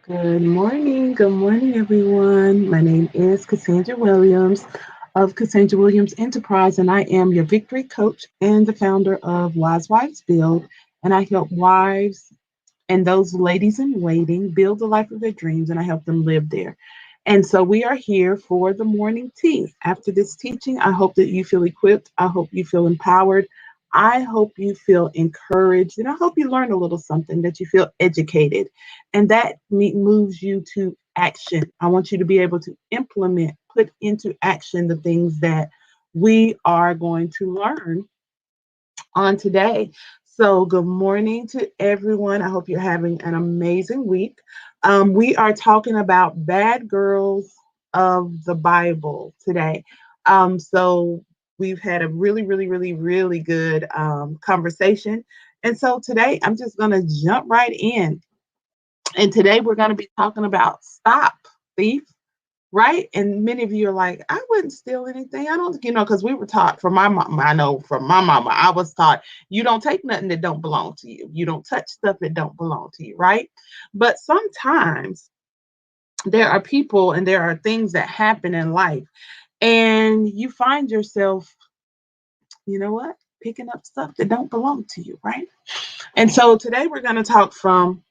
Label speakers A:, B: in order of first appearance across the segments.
A: Good morning. Good morning, everyone. My name is Cassandra Williams of Cassandra Williams Enterprise, and I am your victory coach and the founder of Wise Wives Build. And I help wives and those ladies in waiting build the life of their dreams, and I help them live there. And so we are here for the morning tea. After this teaching, I hope that you feel equipped. I hope you feel empowered. I hope you feel encouraged. And I hope you learn a little something, that you feel educated. And that moves you to action. I want you to be able to implement, put into action the things that we are going to learn on today. So, good morning to everyone. I hope you're having an amazing week. We are talking about bad girls of the Bible today. So, we've had a really good conversation. And so, today I'm just going to jump right in. And today we're going to be talking about stop, thief, right? And many of you are like, I wouldn't steal anything. I don't, because we were taught from my mama. I know from my mama, I was taught you don't take nothing that don't belong to you. You don't touch stuff that don't belong to you, right? But sometimes there are people and there are things that happen in life, and you find yourself, you know what, picking up stuff that don't belong to you, right? And so today we're going to talk from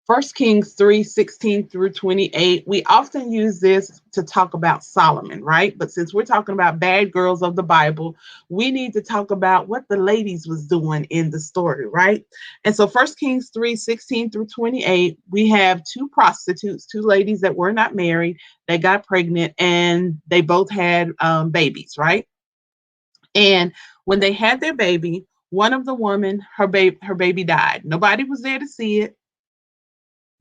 A: First Kings 3:16 through 28. We often use this to talk about Solomon, right? But since we're talking about bad girls of the Bible, we need to talk about what the ladies was doing in the story, right? And so First Kings 3:16 through 28, we have two prostitutes, two ladies that were not married. They got pregnant and they both had babies, right? And when they had their baby, one of the women, her baby died. Nobody was there to see it.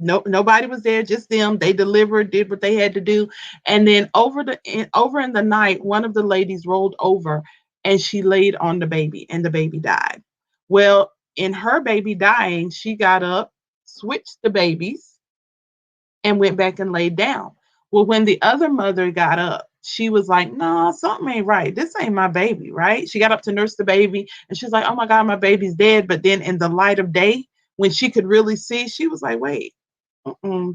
A: No, nobody was there, just them. They delivered, did what they had to do, and then over in the night, one of the ladies rolled over and she laid on the baby, and the baby died. Well, in her baby dying, she got up, switched the babies, and went back and laid down. Well, when the other mother got up, she was like, "No, something ain't right. This ain't my baby, right?" She got up to nurse the baby, and she's like, "Oh my God, my baby's dead." But then in the light of day, when she could really see, she was like, "Wait,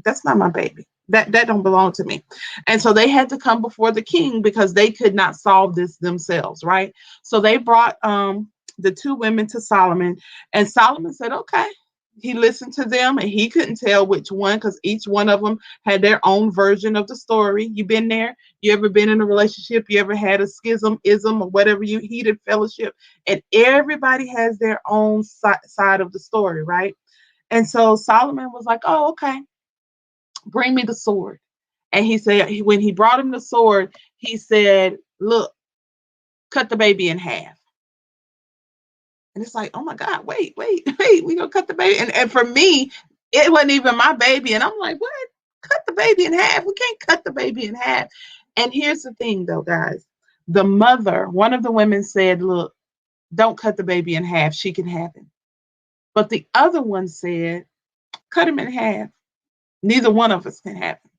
A: that's not my baby. That don't belong to me." And so they had to come before the king because they could not solve this themselves, right? So they brought the two women to Solomon, and Solomon said, "Okay." He listened to them, and he couldn't tell which one, because each one of them had their own version of the story. You been there? You ever been in a relationship? You ever had a schism, ism, or whatever, you heated fellowship? And everybody has their own side of the story, right? And so Solomon was like, "Oh, okay, bring me the sword." And he said, when he brought him the sword, he said, "Look, cut the baby in half." And it's like, oh my God, wait, we gonna cut the baby. And for me, it wasn't even my baby. And I'm like, what? Cut the baby in half. We can't cut the baby in half. And here's the thing though, guys. The mother, one of the women said, "Look, don't cut the baby in half. She can have him." But the other one said, "Cut him in half. Neither one of us can have him."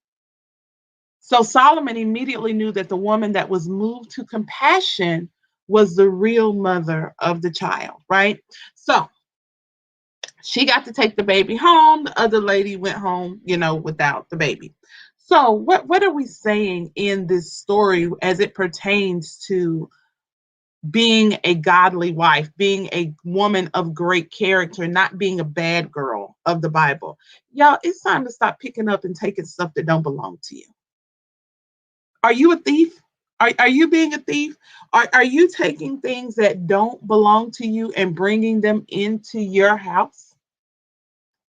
A: So Solomon immediately knew that the woman that was moved to compassion was the real mother of the child, right? So she got to take the baby home. The other lady went home, without the baby. So what are we saying in this story as it pertains to being a godly wife, being a woman of great character, not being a bad girl of the Bible? Y'all, it's time to stop picking up and taking stuff that don't belong to you. Are you a thief? Are you being a thief? Are you taking things that don't belong to you and bringing them into your house?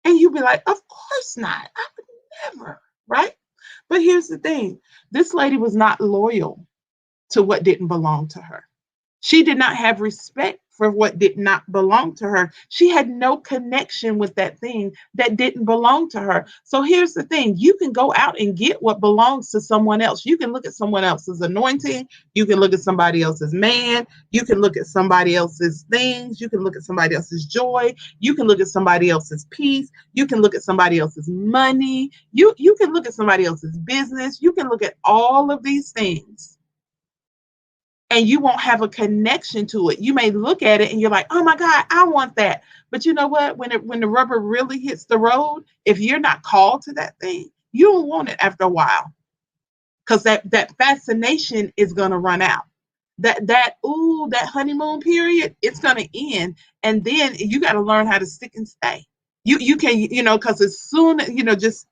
A: And you be like, of course not. I would never, right? But here's the thing, this lady was not loyal to what didn't belong to her. She did not have respect for what did not belong to her. She had no connection with that thing that didn't belong to her. So here's the thing, you can go out and get what belongs to someone else. You can look at someone else's anointing. You can look at somebody else's man. You can look at somebody else's things. You can look at somebody else's joy. You can look at somebody else's peace. You can look at somebody else's money. You can look at somebody else's business. You can look at all of these things and you won't have a connection to it. You may look at it and you're like, oh my God, I want that. But you know what? When the rubber really hits the road, if you're not called to that thing, you don't want it after a while. Because that fascination is gonna run out. That honeymoon period, it's gonna end. And then you gotta learn how to stick and stay. You can, because as soon, just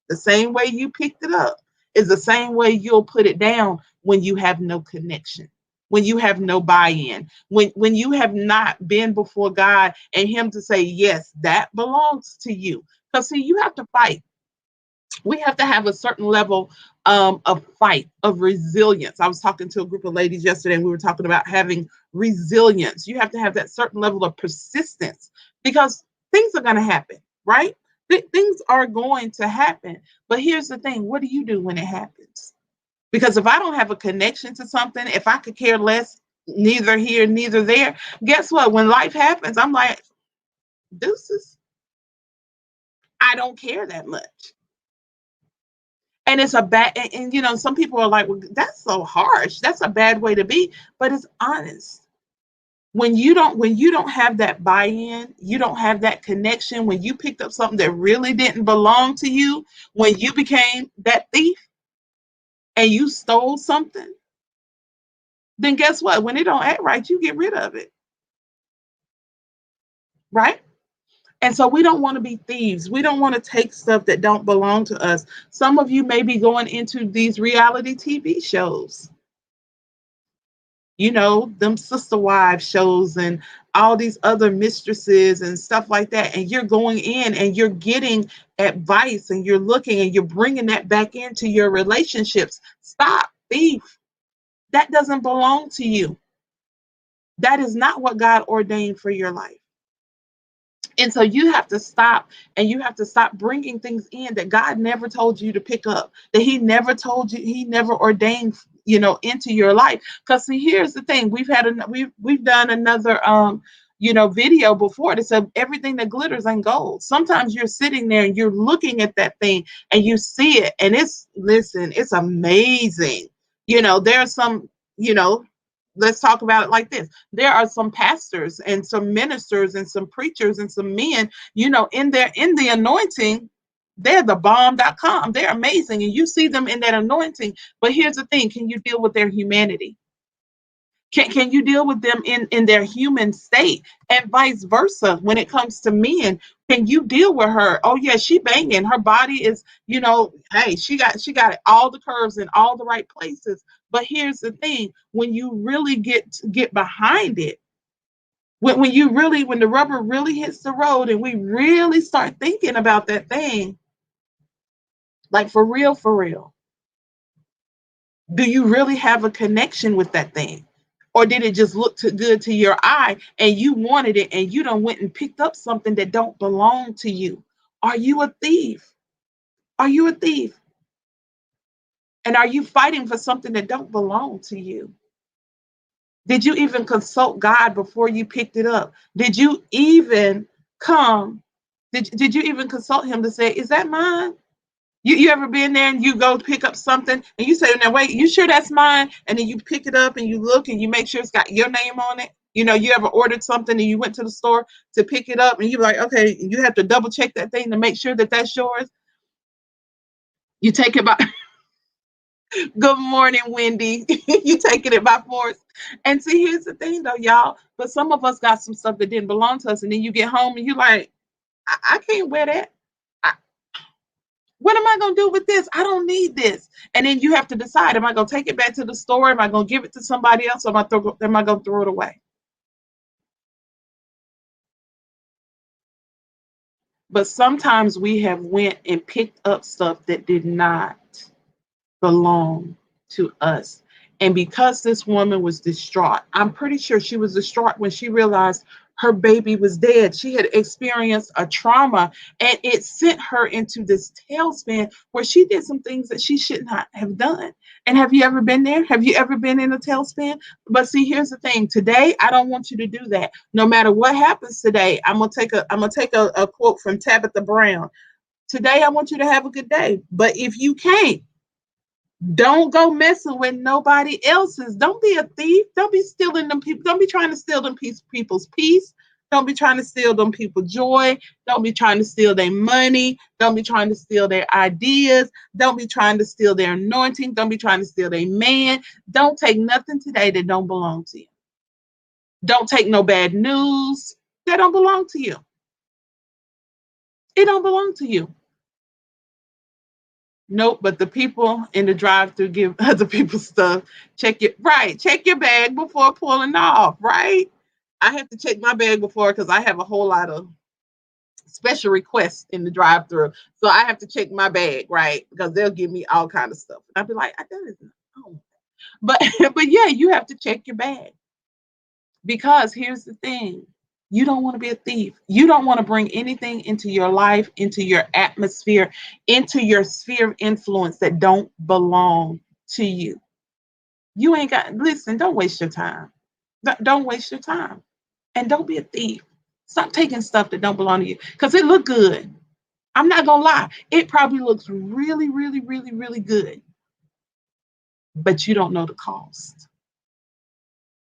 A: the same way you picked it up is the same way you'll put it down when you have no connection, when you have no buy-in, when you have not been before God and Him to say, yes, that belongs to you. Because see, you have to fight. We have to have a certain level of fight, of resilience. I was talking to a group of ladies yesterday, and we were talking about having resilience. You have to have that certain level of persistence because things are going to happen, right? Things are going to happen. But here's the thing, what do you do when it happens? Because if I don't have a connection to something, if I could care less, neither here, neither there, guess what? When life happens, I'm like, deuces, I don't care that much. And it's a bad, and some people are like, well, that's so harsh. That's a bad way to be, but it's honest. When you don't have that buy-in, you don't have that connection, when you picked up something that really didn't belong to you, when you became that thief and you stole something, then guess what? When it don't act right, you get rid of it. Right? And so we don't want to be thieves. We don't want to take stuff that don't belong to us. Some of you may be going into these reality TV shows, them sister wives shows and all these other mistresses and stuff like that. And you're going in and you're getting advice and you're looking and you're bringing that back into your relationships. Stop, thief. That doesn't belong to you. That is not what God ordained for your life. And so you have to stop, and you have to stop bringing things in that God never told you to pick up, that He never told you, He never ordained, into your life. Because see, here's the thing: we've done another video before that said everything that glitters ain't gold. Sometimes you're sitting there and you're looking at that thing and you see it, and it's amazing. There's some, let's talk about it like this. There are some pastors and some ministers and some preachers and some men, in the anointing, they're the bomb.com. They're amazing. And you see them in that anointing. But here's the thing, can you deal with their humanity? Can you deal with them in their human state? And vice versa, when it comes to men, can you deal with her? Oh yeah, she banging. Her body is, hey, she got all the curves in all the right places. But here's the thing, when you really get behind it, when the rubber really hits the road and we really start thinking about that thing, like for real, do you really have a connection with that thing? Or did it just look too good to your eye and you wanted it and you done went and picked up something that don't belong to you? Are you a thief? Are you a thief? And are you fighting for something that don't belong to you? Did you even consult God before you picked it up? Did you even did you even consult Him to say, is that mine? You ever been there and you go pick up something and you say, now wait, you sure that's mine? And then you pick it up and you look and you make sure it's got your name on it. You ever ordered something and you went to the store to pick it up and you're like, okay, you have to double check that thing to make sure that that's yours. You take it by, good morning, Wendy. You taking it by force. And see, here's the thing though, y'all, but some of us got some stuff that didn't belong to us. And then you get home and you're like, I can't wear that. What am I going to do with this? I don't need this. And then you have to decide, am I going to take it back to the store? Am I going to give it to somebody else? Or am I going to throw it away? But sometimes we have went and picked up stuff that did not belong to us. And because this woman was distraught, I'm pretty sure she was distraught when she realized her baby was dead. She had experienced a trauma and it sent her into this tailspin where she did some things that she should not have done. And have you ever been there? Have you ever been in a tailspin? But see, here's the thing. Today, I don't want you to do that. No matter what happens today, I'm gonna take a quote from Tabitha Brown. Today, I want you to have a good day. But if you can't, Don't go messing with nobody else's. Don't be a thief. Don't be stealing them people. Don't be trying to steal them people's peace. Don't be trying to steal them people's joy. Don't be trying to steal their money. Don't be trying to steal their ideas. Don't be trying to steal their anointing. Don't be trying to steal their man. Don't take nothing today that don't belong to you. Don't take no bad news that don't belong to you. It don't belong to you. Nope, but the people in the drive-through give other people stuff. Check your bag before pulling off, right? I have to check my bag before because I have a whole lot of special requests in the drive-through. So I have to check my bag, right? Because they'll give me all kind of stuff. And I'll be like, that isn't. Oh. But but yeah, you have to check your bag. Because here's the thing. You don't want to be a thief. You don't want to bring anything into your life, into your atmosphere, into your sphere of influence that don't belong to you. You ain't got, listen, don't waste your time. Don't waste your time. And don't be a thief. Stop taking stuff that don't belong to you because it look good. I'm not going to lie. It probably looks really, really, really, really good. But you don't know the cost.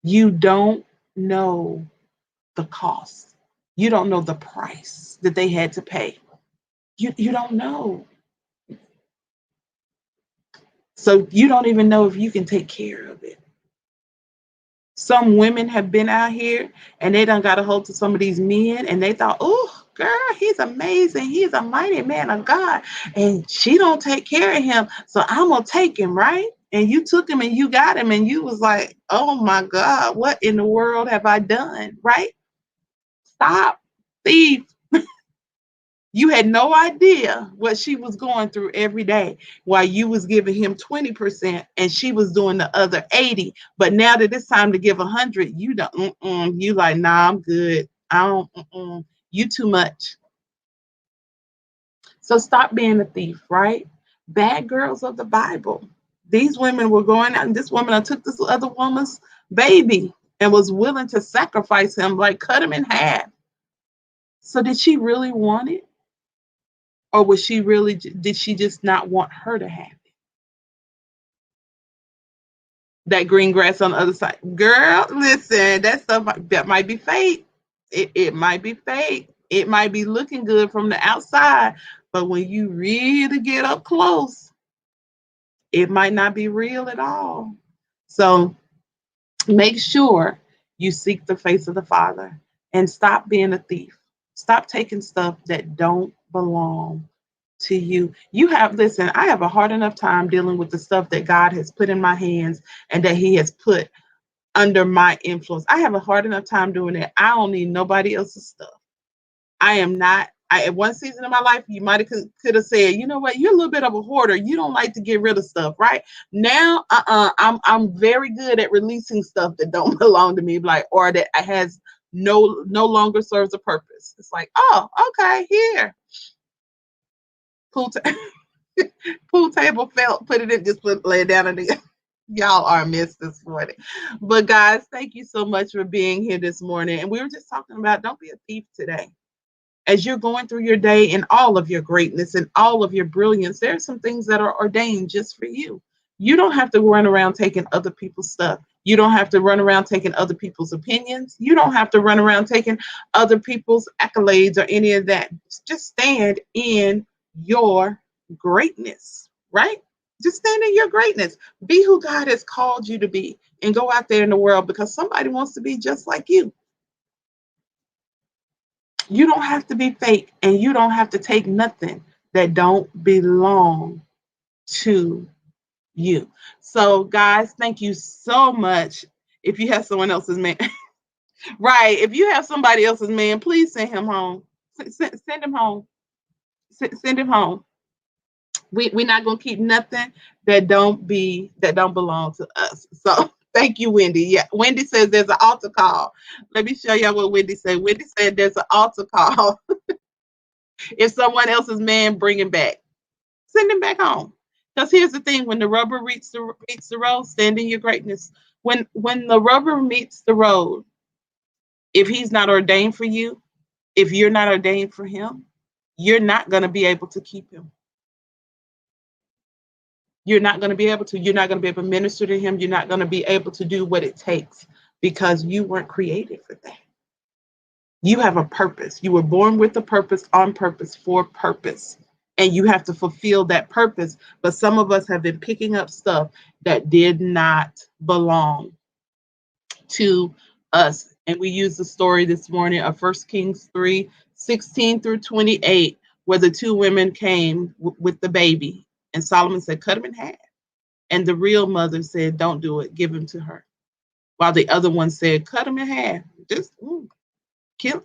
A: You don't know the cost. You don't know the price that they had to pay. You don't know. So you don't even know if you can take care of it. Some women have been out here and they done got a hold to some of these men and they thought, oh, girl, he's amazing. He's a mighty man of God. And she don't take care of him. So I'm going to take him, right? And you took him and you got him and you was like, oh my God, what in the world have I done, right? Stop, thief. You had no idea what she was going through every day while you was giving him 20% and she was doing the other 80. But now that it's time to give 100, you don't. You like, nah, I'm good. I don't. You too much. So stop being a thief, right? Bad girls of the Bible. These women were going out, and this woman took this other woman's baby and was willing to sacrifice him, like cut him in half. So did she really want it? Or was she really, did she just not want her to have it? That green grass on the other side. Girl, listen, that stuff that might be fake. It might be fake. It might be looking good from the outside, but when you really get up close, it might not be real at all. So make sure you seek the face of the Father and stop being a thief. Stop taking stuff that don't belong to you. Listen, I have a hard enough time dealing with the stuff that God has put in my hands and that He has put under my influence. I have a hard enough time doing it. I don't need nobody else's stuff. I am not. At one season of my life, you might have could have said, you know what, you're a little bit of a hoarder. You don't like to get rid of stuff, right? Now, I'm very good at releasing stuff that don't belong to me, like or that has no longer serves a purpose. It's like, oh, okay, here. Pool, pool table felt, put it in, just lay it down in the. Y'all are missed this morning. But guys, thank you so much for being here this morning. And we were just talking about don't be a thief today. As you're going through your day in all of your greatness and all of your brilliance, there are some things that are ordained just for you. You don't have to run around taking other people's stuff. You don't have to run around taking other people's opinions. You don't have to run around taking other people's accolades or any of that. Just stand in your greatness, right? Just stand in your greatness. Be who God has called you to be and go out there in the world because somebody wants to be just like you. You don't have to be fake and you don't have to take nothing that don't belong to you. So guys, thank you so much. If you have someone else's man, right? If you have somebody else's man, please send him home. Send him home. Send him home. We're not gonna keep nothing that don't belong to us. So thank you, Wendy. Yeah, Wendy says there's an altar call. Let me show y'all what Wendy said. Wendy said there's an altar call. If someone else's man, bring him back. Send him back home. Because here's the thing: when the rubber meets the road, stand in your greatness. When the rubber meets the road, if he's not ordained for you, if you're not ordained for him, you're not going to be able to keep him. You're not going to be able to. You're not going to be able to minister to him. You're not going to be able to do what it takes because you weren't created for that. You have a purpose. You were born with a purpose, on purpose, for purpose. And you have to fulfill that purpose. But some of us have been picking up stuff that did not belong to us. And we used the story this morning of 1 Kings 3:16 through 28, where the two women came with the baby. And Solomon said, cut him in half. And the real mother said, don't do it, give him to her. While the other one said, cut him in half. Just kill.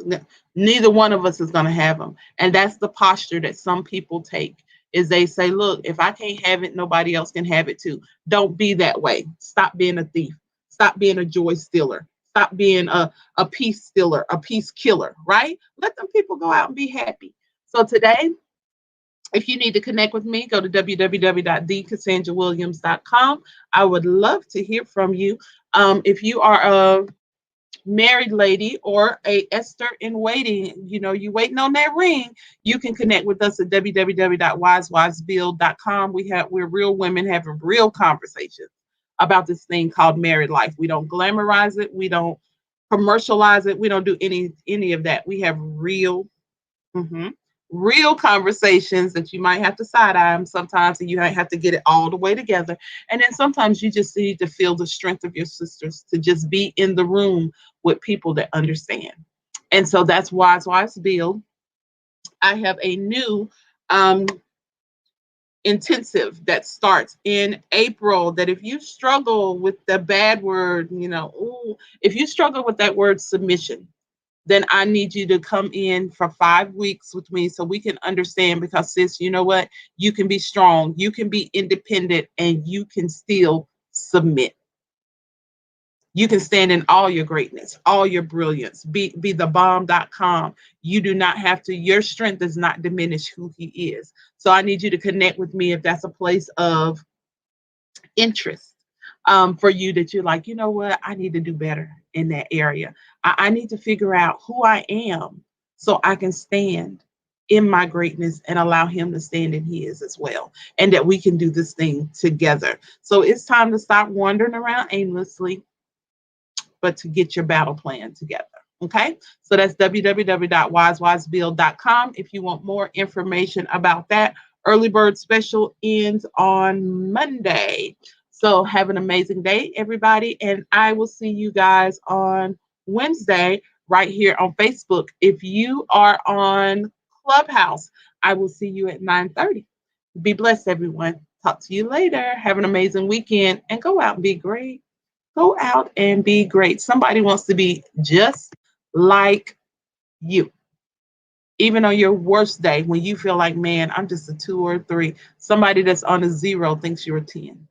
A: Neither one of us is going to have him. And that's the posture that some people take, is they say, look, if I can't have it, nobody else can have it too. Don't be that way. Stop being a thief. Stop being a joy stealer. Stop being a peace stealer, a peace killer, right? Let them people go out and be happy. So today, if you need to connect with me, go to www.thecassandrawilliams.com. I would love to hear from you. If you are a married lady or a Esther in waiting, you waiting on that ring, you can connect with us at www.wisewisebuild.com. We're real women having real conversations about this thing called married life. We don't glamorize it. We don't commercialize it. We don't do any of that. We have real conversations that you might have to side eye them sometimes, and you might have to get it all the way together. And then sometimes you just need to feel the strength of your sisters to just be in the room with people that understand. And so that's Wise Build. I have a new intensive that starts in April, that if you struggle with the bad word, if you struggle with that word submission, then I need you to come in for 5 weeks with me so we can understand, because sis, you know what? You can be strong, you can be independent, and you can still submit. You can stand in all your greatness, all your brilliance, be the bomb.com. You do not have to, your strength does not diminish who he is. So I need you to connect with me if that's a place of interest for you, that you're like, you know what, I need to do better in that area. I need to figure out who I am so I can stand in my greatness and allow him to stand in his as well, and that we can do this thing together. So it's time to stop wandering around aimlessly, but to get your battle plan together. Okay, so that's www.wisewisebuild.com. If you want more information about that, early bird special ends on Monday. So have an amazing day, everybody. And I will see you guys on Wednesday right here on Facebook. If you are on Clubhouse, I will see you at 9:30. Be blessed, everyone. Talk to you later. Have an amazing weekend and go out and be great. Go out and be great. Somebody wants to be just like you. Even on your worst day, when you feel like, man, I'm just a 2 or a 3, somebody that's on a 0 thinks you're a 10.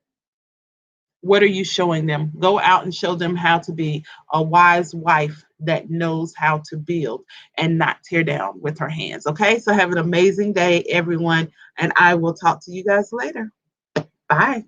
A: What are you showing them? Go out and show them how to be a wise wife that knows how to build and not tear down with her hands. Okay, so have an amazing day, everyone, and I will talk to you guys later. Bye.